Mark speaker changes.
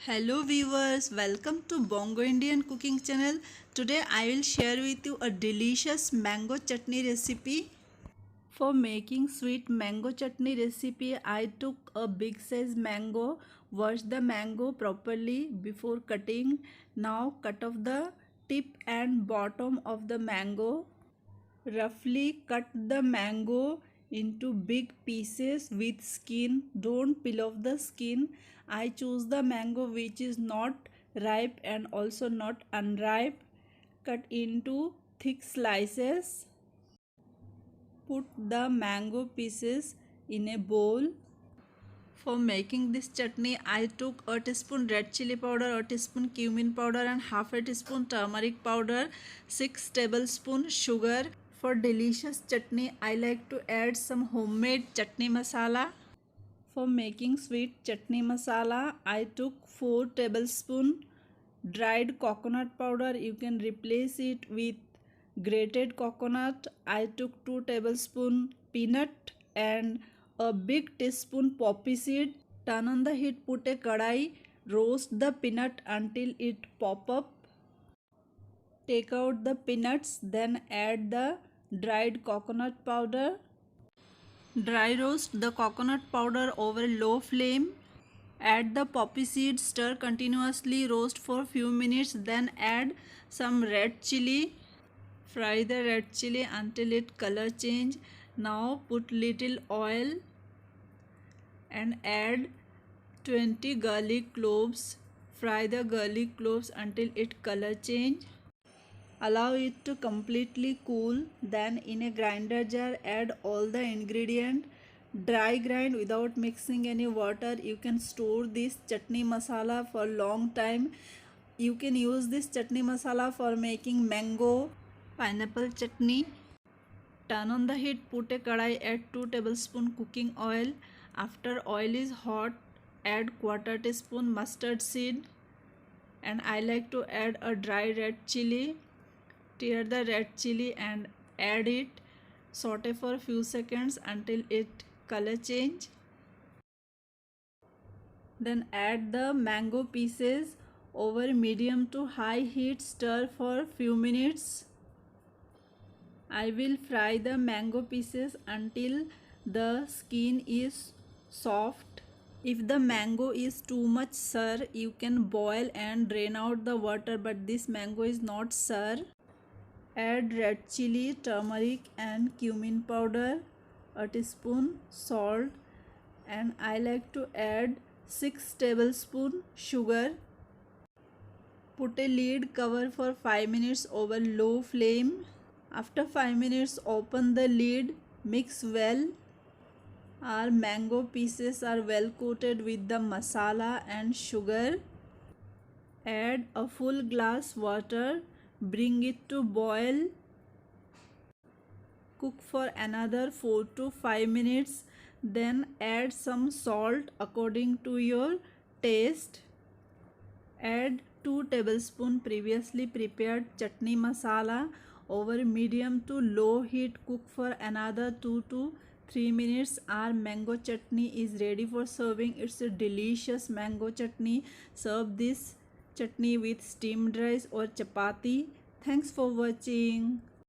Speaker 1: Hello viewers, welcome to Bongo Indian cooking channel. Today I will share with you a delicious mango chutney recipe. For making sweet mango chutney recipe, I took a big size mango, washed the mango properly before cutting. Now cut off the tip and bottom of the mango. Roughly cut the mango into big pieces with skin. Don't peel off the skin. I choose the mango which is not ripe and also not unripe. Cut into thick slices. Put the mango pieces in a bowl. For making this chutney, I took a teaspoon red chili powder, a teaspoon cumin powder and half a teaspoon turmeric powder, 6 tablespoons sugar. For delicious chutney, I like to add some homemade chutney masala. For making sweet chutney masala, I took 4 tablespoons dried coconut powder. You can replace it with grated coconut. I took 2 tablespoons peanut and a big teaspoon poppy seed. Turn on the heat, put a kadai, roast the peanut until it pop up. Take out the peanuts, then add the dried coconut powder. Dry roast the coconut powder over low flame. Add the poppy seeds, stir continuously, roast for few minutes, then add some red chili. Fry the red chili until it color change. Now put little oil and add 20 garlic cloves. Fry the garlic cloves until it color change. Allow it to completely cool. Then in a grinder jar add all the ingredient. Dry grind without mixing any water. You can store this chutney masala for long time. You can use this chutney masala for making mango, pineapple chutney. Turn on the heat, put a kadai, add 2 tablespoons cooking oil. After oil is hot, add quarter teaspoon mustard seed and I like to add a dry red chili. Tear the red chili and add it. Saute for few seconds until it color change. Then add the mango pieces over medium to high heat. Stir for few minutes. I will fry the mango pieces until the skin is soft. If the mango is too much sour, you can boil and drain out the water, but this mango is not sour. Add red chili, turmeric and cumin powder, a teaspoon salt, and I like to add 6 tablespoons sugar. Put a lid, cover for 5 minutes over low flame. After 5 minutes, open the lid, mix well. Our mango pieces are well coated with the masala and sugar. Add a full glass water. Bring it to boil. Cook for another 4 to 5 minutes. Then add some salt according to your taste. Add 2 tablespoons previously prepared chutney masala. Over medium to low heat, cook for another 2 to 3 minutes. Our mango chutney is ready for serving. It's a delicious mango chutney. Serve this chutney with steamed rice or chapati. Thanks for watching.